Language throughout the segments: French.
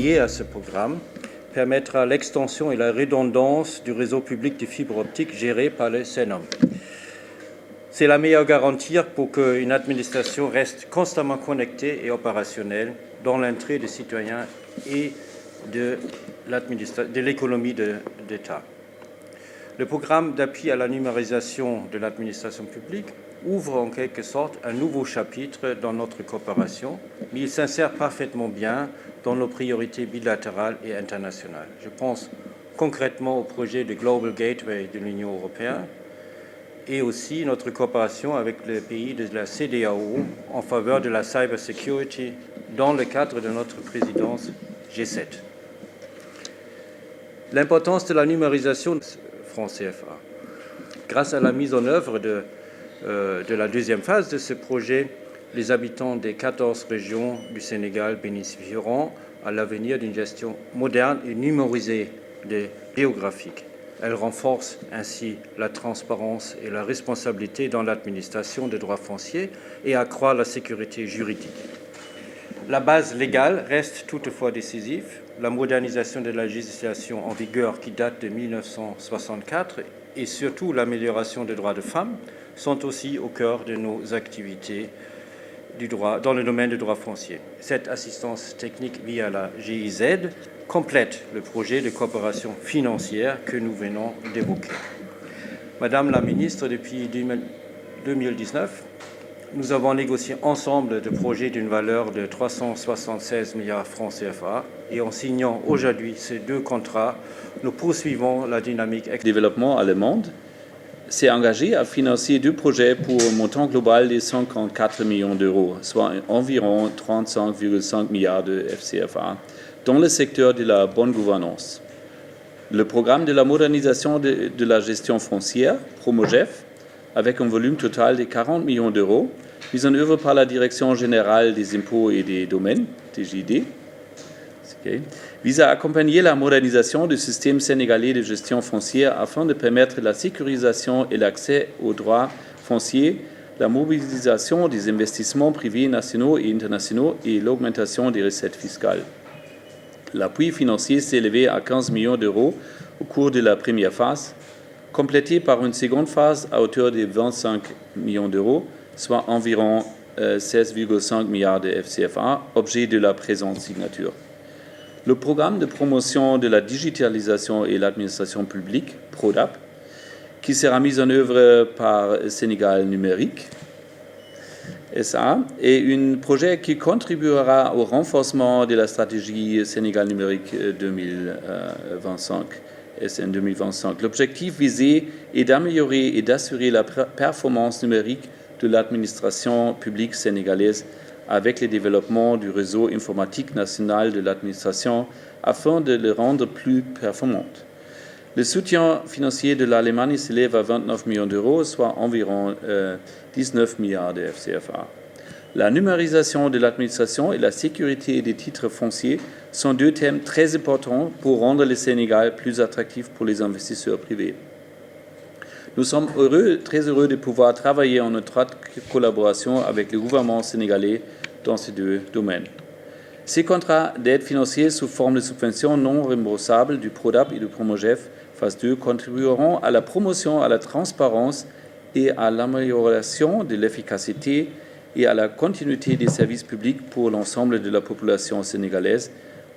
liée à ce programme permettra l'extension et la redondance du réseau public de fibres optiques géré par le CNOM. C'est la meilleure garantie pour qu'une administration reste constamment connectée et opérationnelle dans l'intérêt des citoyens et de l'économie d'État. Le programme d'appui à la numérisation de l'administration publique ouvre en quelque sorte un nouveau chapitre dans notre coopération, mais il s'insère parfaitement bien dans nos priorités bilatérales et internationales. Je pense concrètement au projet de Global Gateway de l'Union européenne et aussi notre coopération avec les pays de la CEDEAO en faveur de la cybersecurity dans le cadre de notre présidence G7. L'importance de la numérisation franc CFA. Grâce à la mise en œuvre de la deuxième phase de ce projet, les habitants des 14 régions du Sénégal bénéficieront à l'avenir d'une gestion moderne et numérisée des géographiques. Elle renforce ainsi la transparence et la responsabilité dans l'administration des droits fonciers et accroît la sécurité juridique. La base légale reste toutefois décisive. La modernisation de la législation en vigueur qui date de 1964 et surtout l'amélioration des droits des femmes sont aussi au cœur de nos activités dans le domaine du droit foncier. Cette assistance technique via la GIZ complète le projet de coopération financière que nous venons d'évoquer. Madame la ministre, depuis 2019, nous avons négocié ensemble de projets d'une valeur de 376 milliards francs CFA et en signant aujourd'hui ces deux contrats, nous poursuivons la dynamique. Développement allemande s'est engagé à financer deux projets pour un montant global de 54 millions d'euros, soit environ 35,5 milliards de FCFA, dans le secteur de la bonne gouvernance. Le programme de la modernisation de la gestion foncière, Promogef, avec un volume total de 40 millions d'euros, mis en œuvre par la Direction générale des impôts et des domaines, TGD, vise à accompagner la modernisation du système sénégalais de gestion foncière afin de permettre la sécurisation et l'accès aux droits fonciers, la mobilisation des investissements privés nationaux et internationaux et l'augmentation des recettes fiscales. L'appui financier s'est élevé à 15 millions d'euros au cours de la première phase, complété par une seconde phase à hauteur de 25 millions d'euros, soit environ 16,5 milliards de FCFA, objet de la présente signature. Le programme de promotion de la digitalisation et l'administration publique, PRODAP, qui sera mis en œuvre par Sénégal Numérique, SA, est un projet qui contribuera au renforcement de la stratégie Sénégal Numérique 2025. SN 2025. L'objectif visé est d'améliorer et d'assurer la performance numérique de l'administration publique sénégalaise avec le développement du réseau informatique national de l'administration afin de le rendre plus performant. Le soutien financier de l'Allemagne s'élève à 29 millions d'euros, soit environ 19 milliards de FCFA. La numérisation de l'administration et la sécurité des titres fonciers sont deux thèmes très importants pour rendre le Sénégal plus attractif pour les investisseurs privés. Nous sommes très heureux de pouvoir travailler en étroite collaboration avec le gouvernement sénégalais dans ces deux domaines. Ces contrats d'aide financière sous forme de subventions non remboursables du PRODAP et du Promogef phase 2 contribueront à la promotion, à la transparence et à l'amélioration de l'efficacité et à la continuité des services publics pour l'ensemble de la population sénégalaise,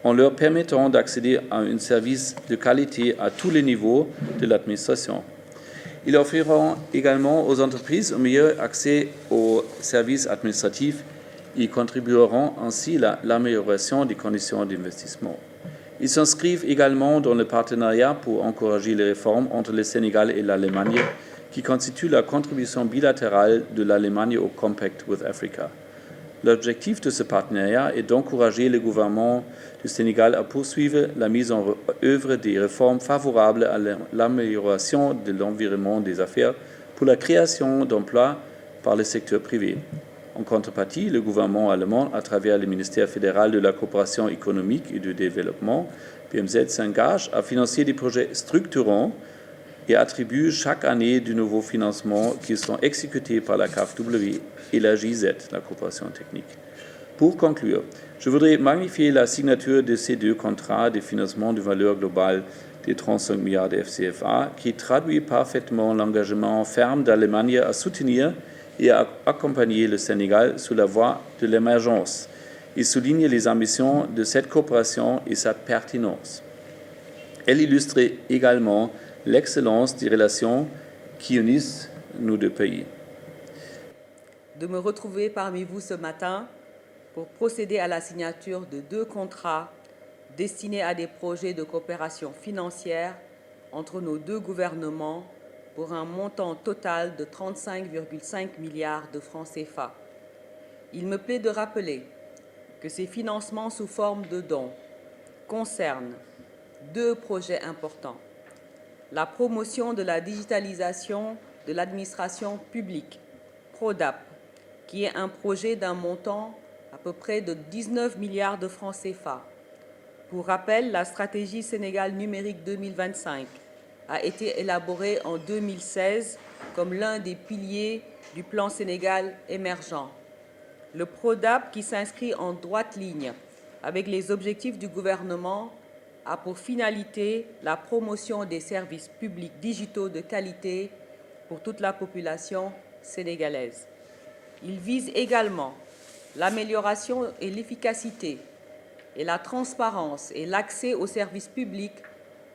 en leur permettant d'accéder à un service de qualité à tous les niveaux de l'administration. Ils offriront également aux entreprises un meilleur accès aux services administratifs et contribueront ainsi à l'amélioration des conditions d'investissement. Ils s'inscrivent également dans le partenariat pour encourager les réformes entre le Sénégal et l'Allemagne, qui constitue la contribution bilatérale de l'Allemagne au Compact with Africa. L'objectif de ce partenariat est d'encourager le gouvernement du Sénégal à poursuivre la mise en œuvre des réformes favorables à l'amélioration de l'environnement des affaires pour la création d'emplois par le secteur privé. En contrepartie, le gouvernement allemand, à travers le ministère fédéral de la coopération économique et du développement, BMZ, s'engage à financer des projets structurants et attribue chaque année de nouveaux financements qui sont exécutés par la CAFW et la GIZ, la coopération technique. Pour conclure, je voudrais magnifier la signature de ces deux contrats de financement de valeur globale des 35 milliards de FCFA qui traduit parfaitement l'engagement ferme d'Allemagne à soutenir et à accompagner le Sénégal sur la voie de l'émergence. Il souligne les ambitions de cette coopération et sa pertinence. Elle illustre également l'excellence des relations qui unissent nos deux pays. De me retrouver parmi vous ce matin pour procéder à la signature de deux contrats destinés à des projets de coopération financière entre nos deux gouvernements pour un montant total de 35,5 milliards de francs CFA. Il me plaît de rappeler que ces financements sous forme de dons concernent deux projets importants. La promotion de la digitalisation de l'administration publique, PRODAP, qui est un projet d'un montant à peu près de 19 milliards de francs CFA. Pour rappel, la stratégie Sénégal numérique 2025 a été élaborée en 2016 comme l'un des piliers du plan Sénégal émergent. Le PRODAP, qui s'inscrit en droite ligne avec les objectifs du gouvernement, a pour finalité la promotion des services publics digitaux de qualité pour toute la population sénégalaise. Il vise également l'amélioration et l'efficacité et la transparence et l'accès aux services publics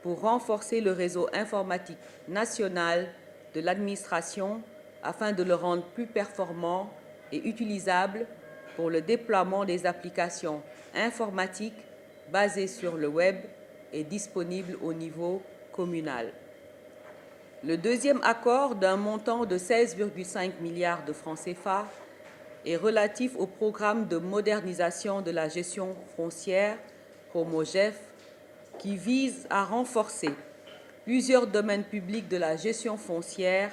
pour renforcer le réseau informatique national de l'administration afin de le rendre plus performant et utilisable pour le déploiement des applications informatiques basées sur le web et disponibles au niveau communal. Le deuxième accord d'un montant de 16,5 milliards de francs CFA est relatif au programme de modernisation de la gestion foncière, PROMOGEF, qui vise à renforcer plusieurs domaines publics de la gestion foncière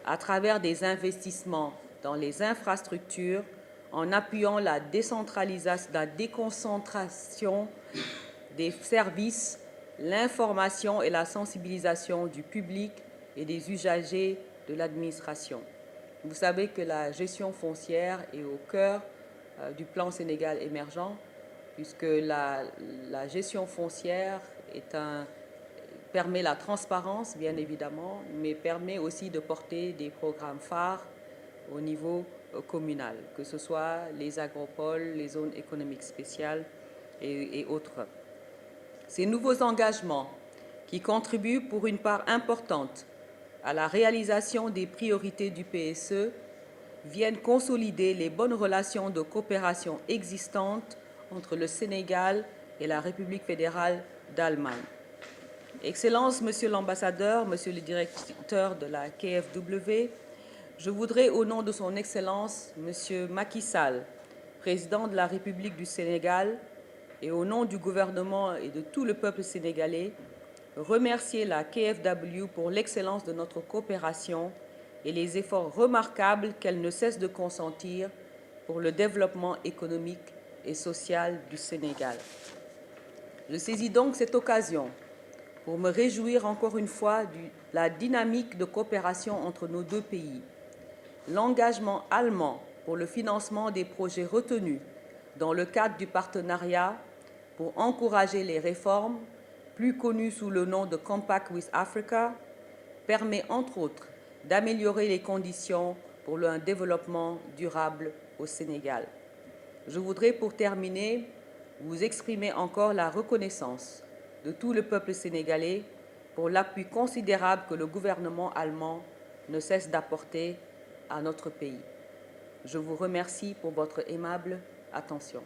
à travers des investissements dans les infrastructures en appuyant la décentralisation, la déconcentration des services, l'information et la sensibilisation du public et des usagers de l'administration. Vous savez que la gestion foncière est au cœur du plan Sénégal émergent, puisque la gestion foncière permet la transparence, bien évidemment, mais permet aussi de porter des programmes phares au niveau communal, que ce soit les agropoles, les zones économiques spéciales et autres. Ces nouveaux engagements, qui contribuent pour une part importante à la réalisation des priorités du PSE, viennent consolider les bonnes relations de coopération existantes entre le Sénégal et la République fédérale d'Allemagne. Excellences, Monsieur l'ambassadeur, Monsieur le directeur de la KfW, je voudrais, au nom de son Excellence, Monsieur Macky Sall, président de la République du Sénégal, et au nom du gouvernement et de tout le peuple sénégalais, remercier la KfW pour l'excellence de notre coopération et les efforts remarquables qu'elle ne cesse de consentir pour le développement économique et social du Sénégal. Je saisis donc cette occasion pour me réjouir encore une fois de la dynamique de coopération entre nos deux pays. L'engagement allemand pour le financement des projets retenus dans le cadre du partenariat pour encourager les réformes, plus connu sous le nom de Compact with Africa, permet entre autres d'améliorer les conditions pour un développement durable au Sénégal. Je voudrais pour terminer vous exprimer encore la reconnaissance de tout le peuple sénégalais pour l'appui considérable que le gouvernement allemand ne cesse d'apporter à notre pays. Je vous remercie pour votre aimable attention.